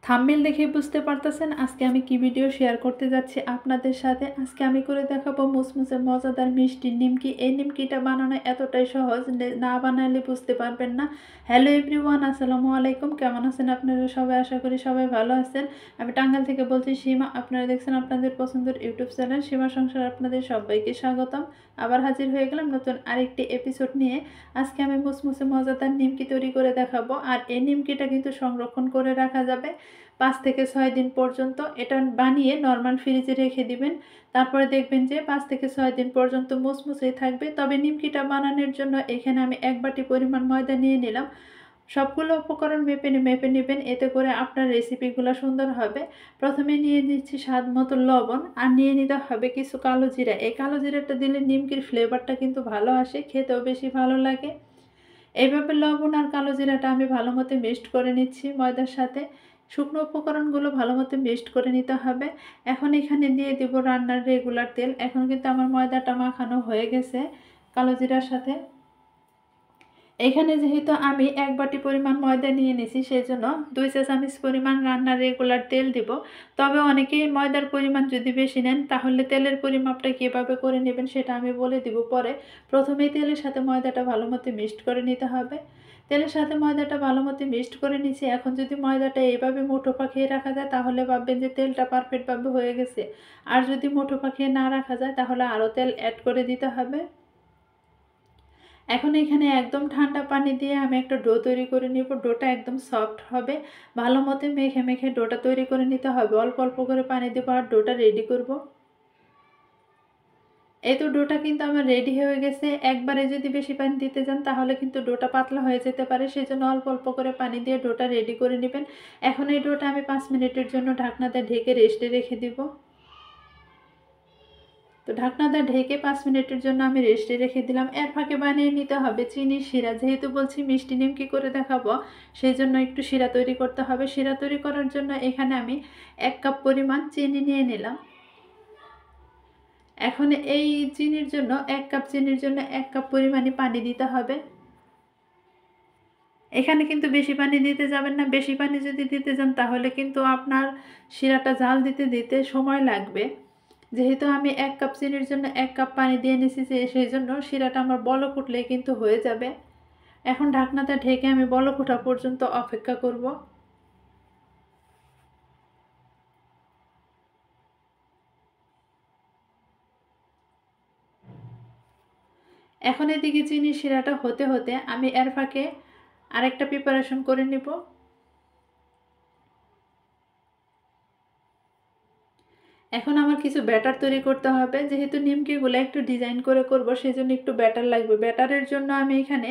Thumbnail দেখে বুঝতে পারতেছেন আজকে আমি কি ভিডিও শেয়ার করতে যাচ্ছি আপনাদের সাথে। আজকে আমি করে দেখাবো মুসমুসে মজাদার মিষ্টি নিমকি। এই নিমকিটা বানানো এতটাই সহজ, না বানালে বুঝতে পারবেন না। হ্যালো এভরিওয়ান, আসসালামু আলাইকুম। কেমন আছেন আপনারা সবাই? আশা করি সবাই ভালো আছেন। আমি টাঙ্গাইল থেকে বলছি সীমা। আপনারা দেখছেন আপনাদের পছন্দের ইউটিউব চ্যানেল সীমা সংসার। আপনাদের সবাইকে স্বাগতম। আবার হাজির হয়ে গেলাম নতুন আরেকটি এপিসোড নিয়ে। আজকে আমি মুসমুসে মজাদার নিমকি তৈরি করে দেখাবো। আর এই নিমকিটা কিন্তু সংরক্ষণ করে রাখা যাবে 5 থেকে 6 দিন পর্যন্ত। এটা বানিয়ে নর্মাল ফ্রিজে রেখে দিবেন। তারপরে দেখবেন যে 5 থেকে 6 দিন পর্যন্ত মুসমুসেই থাকবে। তবে নিমকিটা বানানোর জন্য এখানে আমি 1 বাটি পরিমাণ ময়দা নিয়ে নিলাম। সবগুলো উপকরণ মেপে নেবেন, এতে করে আপনার রেসিপিগুলো সুন্দর হবে। প্রথমে নিয়ে নিচ্ছি স্বাদ মতো লবণ, আর নিয়ে নিতে হবে কিছু কালো জিরা। এই কালো জিরাটা দিলে নিমকির ফ্লেভারটা কিন্তু ভালো আসে, খেতেও বেশি ভালো লাগে। এইভাবে লবণ আর কালো জিরাটা আমি ভালো মতো মিক্সড করে নিচ্ছি ময়দার সাথে। শুকনো উপকরণগুলো ভালো মতো মিক্সড করে নিতে হবে। এখন এখানে দিয়ে দিব রান্নার রেগুলার তেল। এখন কিন্তু আমার ময়দাটা মাখানো হয়ে গেছে কালো জিরার সাথে। এখানে যেহেতু আমি 1 বাটি পরিমাণ ময়দা নিয়ে নিয়েছি, সেই জন্য 2 চা চামচ পরিমাণ রান্নার রেগুলার তেল দিব। তবে অনেকেই ময়দার পরিমাণ যদি বেশি নেন তাহলে তেলের পরিমাপটা কীভাবে করে নেবেন সেটা আমি বলে দিব পরে। প্রথমেই তেলের সাথে ময়দাটা ভালো মতো মিক্সড করে নিতে হবে। তেলের সাথে ময়দাটা ভালো মতো মিক্সড করে নিয়েছি। এখন যদি ময়দাটা এইভাবে মুঠো পাকিয়ে রাখা যায় তাহলে ভাববেন যে তেলটা পারফেক্টভাবে হয়ে গেছে। আর যদি মুঠো পাকিয়ে না রাখা যায় তাহলে আরও তেল অ্যাড করে দিতে হবে। এখন এখানে একদম ঠান্ডা পানি দিয়ে আমি একটা ডো তৈরি করে নিব। ডোটা একদম সফট হবে। ভালো মতো মেখে মেখে ডোটা তৈরি করে নিতে হবে। অল্প অল্প করে পানি দেবো আর ডোটা রেডি করব। এই তো ডোটা কিন্তু আমার রেডি হয়ে গেছে। একবারে যদি বেশি পানি দিতে যান তাহলে কিন্তু ডোটা পাতলা হয়ে যেতে পারে, সেই জন্য অল্প অল্প করে পানি দিয়ে ডোটা রেডি করে নেবেন। এখন এই ডোটা আমি 5 মিনিটের জন্য ঢাকনাতে ঢেকে রেস্টে রেখে দিব। তো ঢাকনাটা ঢেকে 5 মিনিটের জন্য আমি রেস্টে রেখে দিলাম। এর ফাঁকে বানিয়ে নিতে হবে চিনির শিরা। যেহেতু বলছি মিষ্টি নিমকি করে দেখাবো, সেই জন্য একটু শিরা তৈরি করতে হবে। শিরা তৈরি করার জন্য এখানে আমি 1 কাপ পরিমাণ চিনি নিয়ে নিলাম। এখন এই চিনির জন্য 1 কাপ চিনির জন্য 1 কাপ পরিমাণে পানি দিতে হবে। এখানে কিন্তু বেশি পানি দিতে যাবেন না। বেশি পানি যদি দিতে যান তাহলে কিন্তু আপনার শিরাটা জাল দিতে দিতে সময় লাগবে। যেহেতু আমি 1 কাপ চিনির জন্য 1 কাপ পানি দিয়ে নিয়েছি, সেই জন্য শিরাটা আমার বলক উঠলেই কিন্তু হয়ে যাবে। এখন ঢাকনাটা ঢেকে আমি বলক ওঠা পর্যন্ত অপেক্ষা করব। এখন এদিকে চিনির শিরাটা হতে হতে আমি এর ফাঁকে আরেকটা প্রিপারেশন করে নিব। এখন আমার কিছু ব্যাটার তৈরি করতে হবে। যেহেতু নিমকিগুলো একটু ডিজাইন করে করব, সেজন্য একটু ব্যাটার লাগবে। ব্যাটারের জন্য আমি এখানে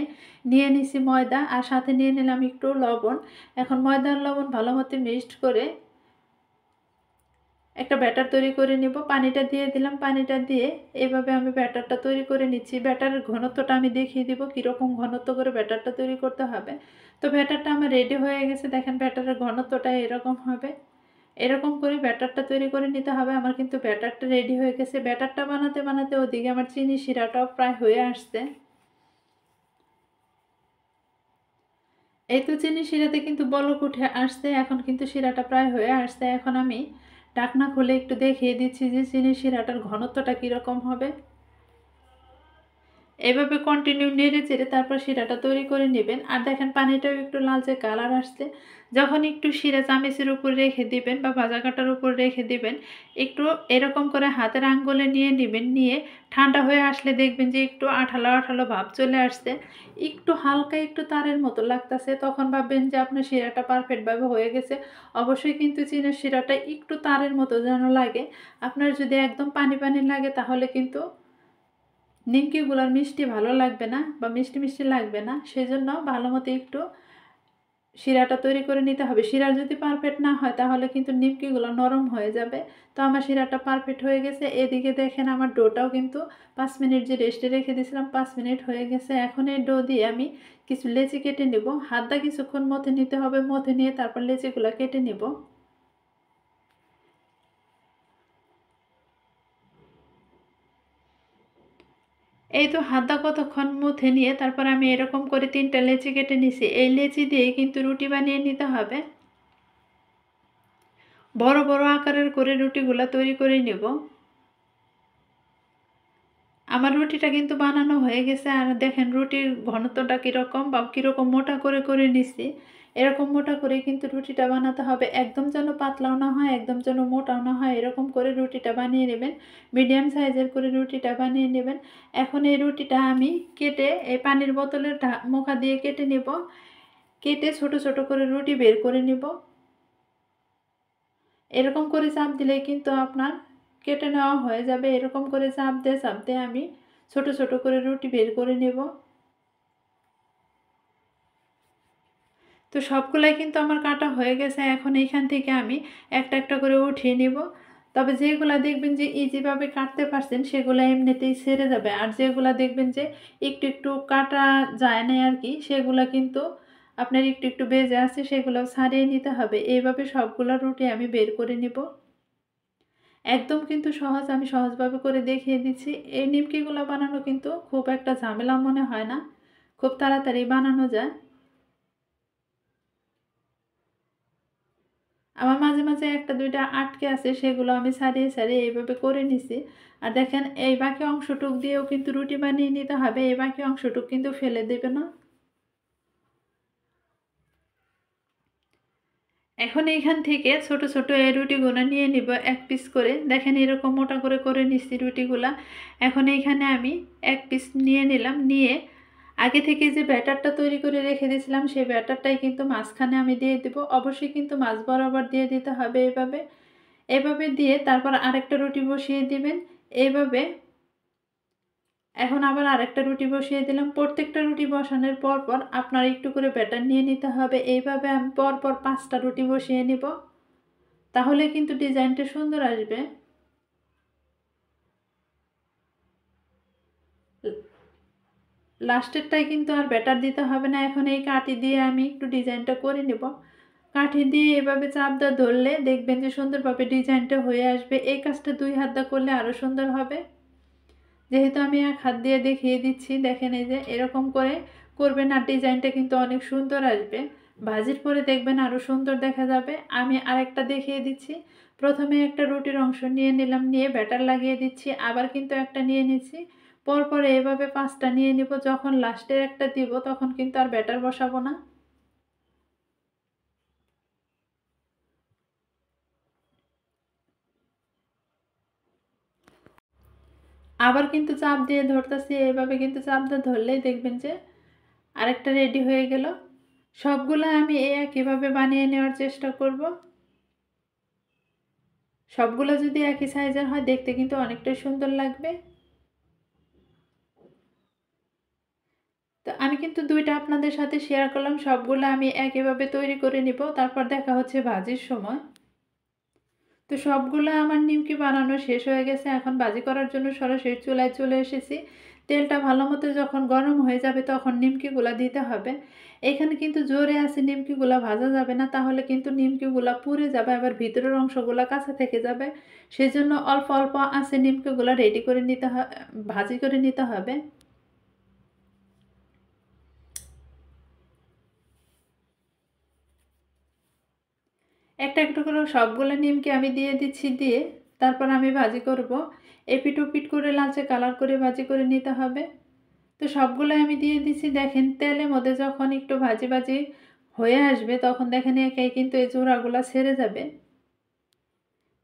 নিয়ে নিছি ময়দা, আর সাথে নিয়ে নিলাম একটু লবণ। এখন ময়দা আর লবণ ভালো মতো মিক্সড করে একটা ব্যাটার তৈরি করে নিব। পানিটা দিয়ে দিলাম। পানিটা দিয়ে এভাবে আমি ব্যাটারটা তৈরি করে নিচ্ছি। ব্যাটারের ঘনত্বটা আমি দেখিয়ে দিব কীরকম ঘনত্ব করে ব্যাটারটা তৈরি করতে হবে। তো ব্যাটারটা আমার রেডি হয়ে গেছে। দেখেন ব্যাটারের ঘনত্বটা এরকম হবে। এরকম করে ব্যাটারটা তৈরি করে নিতে হবে। আমার কিন্তু ব্যাটারটা রেডি হয়ে গেছে। ব্যাটারটা বানাতে বানাতে ওদিকে আমার চিনি শিরাটাও প্রায় হয়ে আসছে। এই তো চিনি শিরাতে কিন্তু বলক উঠে আসছে। এখন কিন্তু শিরাটা প্রায় হয়ে আসছে। এখন আমি ঢাকনা খুলে একটু দেখিয়ে দিচ্ছি যে চিনি শিরাটার ঘনত্বটা কীরকম হবে। এভাবে কন্টিনিউ নেড়ে চেড়ে তারপর শিরাটা তৈরি করে নেবেন। আর দেখেন পানিটাও একটু লালচে কালার আসছে। যখন একটু শিরা চামচের উপর রেখে দিবেন বা ভাজা কাটার উপর রেখে দিবেন, একটু এরকম করে হাতের আঙ্গুলে নিয়ে নেবেন। নিয়ে ঠান্ডা হয়ে আসলে দেখবেন যে একটু আঠালো আঠালো ভাব চলে আসছে, একটু হালকা একটু তারের মতো লাগতেছে। তখন ভাববেন যে আপনার শিরাটা পারফেক্টভাবে হয়ে গেছে। অবশ্যই কিন্তু চিনির শিরাটা একটু তারের মতো যেন লাগে। আপনার যদি একদম পানি পানি লাগে তাহলে কিন্তু নিমকিগুলোর মিষ্টি ভালো লাগবে না বা মিষ্টি মিষ্টি লাগবে না। সেজন্য ভালো মতো একটু শিরাটা তৈরি করে নিতে হবে। শিরা যদি পারফেক্ট না হয় তাহলে কিন্তু নিমকিগুলো নরম হয়ে যাবে। তো আমার শিরাটা পারফেক্ট হয়ে গেছে। এদিকে দেখেন আমার ডোটাও কিন্তু 5 মিনিট যে রেস্টে রেখে দিয়েছিলাম, 5 মিনিট হয়ে গেছে। এখন এই ডো দিয়ে আমি কিছু লেচি কেটে নেব। হাত দা কিছুক্ষণ মথে নিতে হবে। মথে নিয়ে তারপর লেচিগুলো কেটে নেব। এই তো হাতটা কতক্ষণ মুথে নিয়ে তারপর আমি এরকম করে 3টা লেচি কেটে নিছি। এই লেচি দিয়ে কিন্তু রুটি বানিয়ে নিতে হবে। বড় বড় আকারের করে রুটিগুলা তৈরি করে নেব। আমার রুটিটা কিন্তু বানানো হয়ে গেছে। আর দেখেন রুটির ঘনত্বটা কীরকম বা কীরকম মোটা করে করে নিছি। এরকম মোটা করে কিন্তু রুটিটা বানাতে হবে, একদম যেন পাতলাও না হয়, একদম যেন মোটাও না হয়, এরকম করে রুটিটা বানিয়ে নেবেন। মিডিয়াম সাইজের করে রুটিটা বানিয়ে নেবেন। এখন এই রুটিটা আমি কেটে এই পানির বোতলের মুখা দিয়ে কেটে নেব। কেটে ছোট ছোট করে রুটি বের করে নেব। এরকম করে চাপ দিলেই কিন্তু আপনার কেটে নেওয়া হয়ে যাবে। এরকম করে চাপ দিয়ে আমি ছোট ছোট করে রুটি বের করে নেব। তো সবগুলাই কিন্তু আমার কাটা হয়ে গেছে। এখন এইখান থেকে আমি একটা একটা করে উঠিয়ে নেব। তবে যেগুলা দেখবেন যে ইজিভাবে কাটতে পারছেন সেগুলো এমনিতেই ছেড়ে যাবে, আর যেগুলা দেখবেন যে একটু একটু কাটা যায় না আর কি, সেগুলা কিন্তু আপনার একটু একটু বেজে আছে, সেগুলো ছাড়িয়ে নিতে হবে। এইভাবে সবগুলো রুটি আমি বের করে নেব। একদম কিন্তু সহজ, আমি সহজভাবে করে দেখিয়ে দিচ্ছি। এই নিমকিগুলো বানানো কিন্তু খুব একটা ঝামেলা মনে হয় না, খুব তাড়াতাড়ি বানানো যায়। আমার মাঝে মাঝে একটা দুইটা আটকে আছে, সেগুলো আমি ছাড়িয়ে ছাড়িয়ে এইভাবে করে নিছি। আর দেখেন এই বাকি অংশটুক দিয়েও কিন্তু রুটি বানিয়ে নিতে হবে, এই বাকি অংশটুক কিন্তু ফেলে দেবে না। এখন এইখান থেকে ছোট ছোট এই রুটিগুলো নিয়ে নিব এক পিস করে। দেখেন এরকম মোটা করে করে নিচ্ছি রুটিগুলা। এখন এইখানে আমি এক পিস নিয়ে নিলাম, নিয়ে আগে থেকে যে ব্যাটারটা তৈরি করে রেখে দিয়েছিলাম সেই ব্যাটারটাই কিন্তু মাঝখানে আমি দিয়ে দেব। অবশ্যই কিন্তু মাছ বরাবর দিয়ে দিতে হবে। এভাবে এভাবে দিয়ে তারপর আরেকটা রুটি বসিয়ে দিবেন এইভাবে। এখন আবার আরেকটা রুটি বসিয়ে দিলাম। প্রত্যেকটা রুটি বসানোর পর পর আপনার একটু করে ব্যাটার নিয়ে নিতে হবে। এইভাবে আমি পরপর 5টা রুটি বসিয়ে নিব, তাহলে কিন্তু ডিজাইনটা সুন্দর আসবে। লাস্টেরটায় কিন্তু আর ব্যাটার দিতে হবে না। এখন এই কাঠি দিয়ে আমি একটু ডিজাইনটা করে নেব। কাঠি দিয়ে এভাবে চাপ দিয়ে ধরলে দেখবেন যে সুন্দরভাবে ডিজাইনটা হয়ে আসবে। এই কাজটা 2 হাত দিয়ে করলে আরও সুন্দর হবে। যেহেতু আমি এক হাত দিয়ে দেখিয়ে দিচ্ছি, দেখেন এই যে এরকম করে করবেন আর ডিজাইনটা কিন্তু অনেক সুন্দর আসবে। ভাজির পরে দেখবেন আরও সুন্দর দেখা যাবে। আমি আরেকটা দেখিয়ে দিচ্ছি। প্রথমে একটা রুটির অংশ নিয়ে নিলাম, নিয়ে ব্যাটার লাগিয়ে দিচ্ছি, আবার কিন্তু একটা নিয়ে নিচ্ছি, পরপরে এভাবে 5টা নিয়ে নিব। যখন লাস্টের একটা দিব তখন কিন্তু আর ব্যাটার বসাবো না। আবার কিন্তু চাপ দিয়ে ধরতেছি, এইভাবে কিন্তু চাপ দিয়ে ধরলেই দেখবেন যে আরেকটা রেডি হয়ে গেল। সবগুলো আমি একইভাবে বানিয়ে নেওয়ার চেষ্টা করব। সবগুলো যদি একই সাইজের হয় দেখতে কিন্তু অনেকটাই সুন্দর লাগবে। তো আমি কিন্তু 2টা আপনাদের সাথে শেয়ার করলাম, সবগুলো আমি একইভাবে তৈরি করে নিব, তারপর দেখা হচ্ছে ভাজির সময়। তো সবগুলো আমার নিমকি বানানো শেষ হয়ে গেছে। এখন ভাজি করার জন্য সরাসরি চুলায় চলে এসেছি। তেলটা ভালো মতো যখন গরম হয়ে যাবে তখন নিমকিগুলা দিতে হবে। এখানে কিন্তু জোরে আছে নিমকিগুলা ভাজা যাবে না, তাহলে কিন্তু নিমকিগুলা পুড়ে যাবে, আবার ভিতরের অংশগুলা কাঁচা থেকে যাবে। সেজন্য অল্প অল্প আছে নিমকিগুলা রেডি করে নিতে ভাজি করে নিতে হবে। একটা একটা করে সবগুলো নিমকি আমি দিয়ে দিচ্ছি, দিয়ে তারপর আমি ভাজি করব। এপিট ওপিট করে লালচে কালার করে ভাজি করে নিতে হবে। তো সবগুলো আমি দিয়ে দিচ্ছি। দেখেন তেলের মধ্যে যখন একটু ভাজি ভাজি হয়ে আসবে তখন দেখেন একাই কিন্তু এই জোড়াগুলো ছেড়ে যাবে।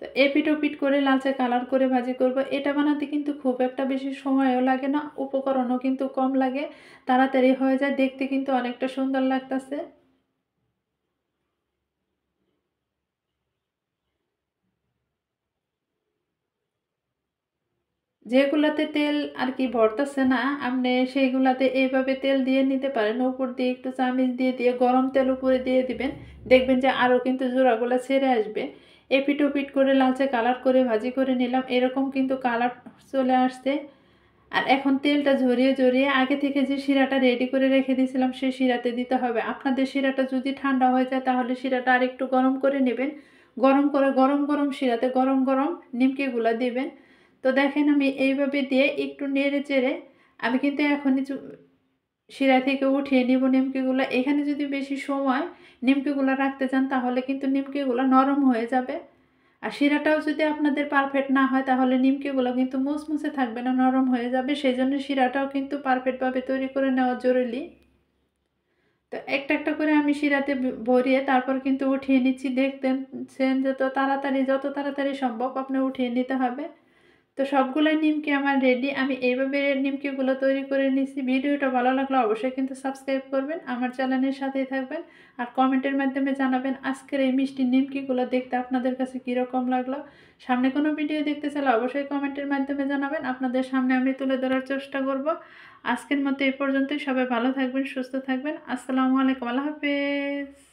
তো এপিট ওপিট করে লালচে কালার করে ভাজি করব। এটা বানাতে কিন্তু খুব একটা বেশি সময়ও লাগে না, উপকরণও কিন্তু কম লাগে, তাড়াতাড়ি হয়ে যায়, দেখতে কিন্তু অনেকটা সুন্দর লাগতেছে। যেগুলাতে তেল আর কি ভরতেছে না আপনি, সেইগুলাতে এইভাবে তেল দিয়ে নিতে পারেন। উপর দিয়ে একটু চামিচ দিয়ে দিয়ে গরম তেল উপরে দিয়ে দিবেন, দেখবেন যে আরও কিন্তু জোড়াগুলো ছেড়ে আসবে। এপিট ওপিট করে লালচে কালার করে ভাজি করে নিলাম, এরকম কিন্তু কালার চলে আসছে। আর এখন তেলটা ঝরিয়ে ঝরিয়ে আগে থেকে যে শিরাটা রেডি করে রেখে দিয়েছিলাম সেই শিরাতে দিতে হবে। আপনাদের শিরাটা যদি ঠান্ডা হয়ে যায় তাহলে শিরাটা আর একটু গরম করে নেবেন। গরম করে গরম গরম শিরাতে গরম গরম নিমকিগুলো দিবেন। তো দেখেন আমি এইভাবে দিয়ে একটু নেড়ে চেড়ে আমি কিন্তু এখনই শিরা থেকে উঠিয়ে নিব নিমকিগুলো। এখানে যদি বেশি সময় নিমকিগুলো রাখতে চান তাহলে কিন্তু নিমকিগুলো নরম হয়ে যাবে। আর শিরাটাও যদি আপনাদের পারফেক্ট না হয় তাহলে নিমকিগুলো কিন্তু মুসমুসে থাকবে না, নরম হয়ে যাবে। সেই জন্য শিরাটাও কিন্তু পারফেক্টভাবে তৈরি করে নেওয়া জরুরি। তো একটা একটা করে আমি শিরাতে ভরিয়ে তারপর কিন্তু উঠিয়ে নিচ্ছি। দেখতেছেন যে যত তাড়াতাড়ি সম্ভব আপনি উঠিয়ে নিতে হবে। তো সবগুলাই নিমকি আমার রেডি। আমি এইভাবে নিমকিগুলো তৈরি করে নিচ্ছি। ভিডিওটা ভালো লাগলে অবশ্যই কিন্তু সাবস্ক্রাইব করবেন, আমার চ্যানেলের সাথেই থাকবেন। আর কমেন্টের মাধ্যমে জানাবেন আজকের এই মিষ্টি নিমকিগুলো দেখতে আপনাদের কাছে কীরকম লাগলো। সামনে কোনো ভিডিও দেখতে চাইলে অবশ্যই কমেন্টের মাধ্যমে জানাবেন, আপনাদের সামনে আমি তুলে ধরার চেষ্টা করব। আজকের মতো এই পর্যন্তই। সবাই ভালো থাকবেন, সুস্থ থাকবেন। আসসালামু আলাইকুম, আল্লাহ হাফেজ।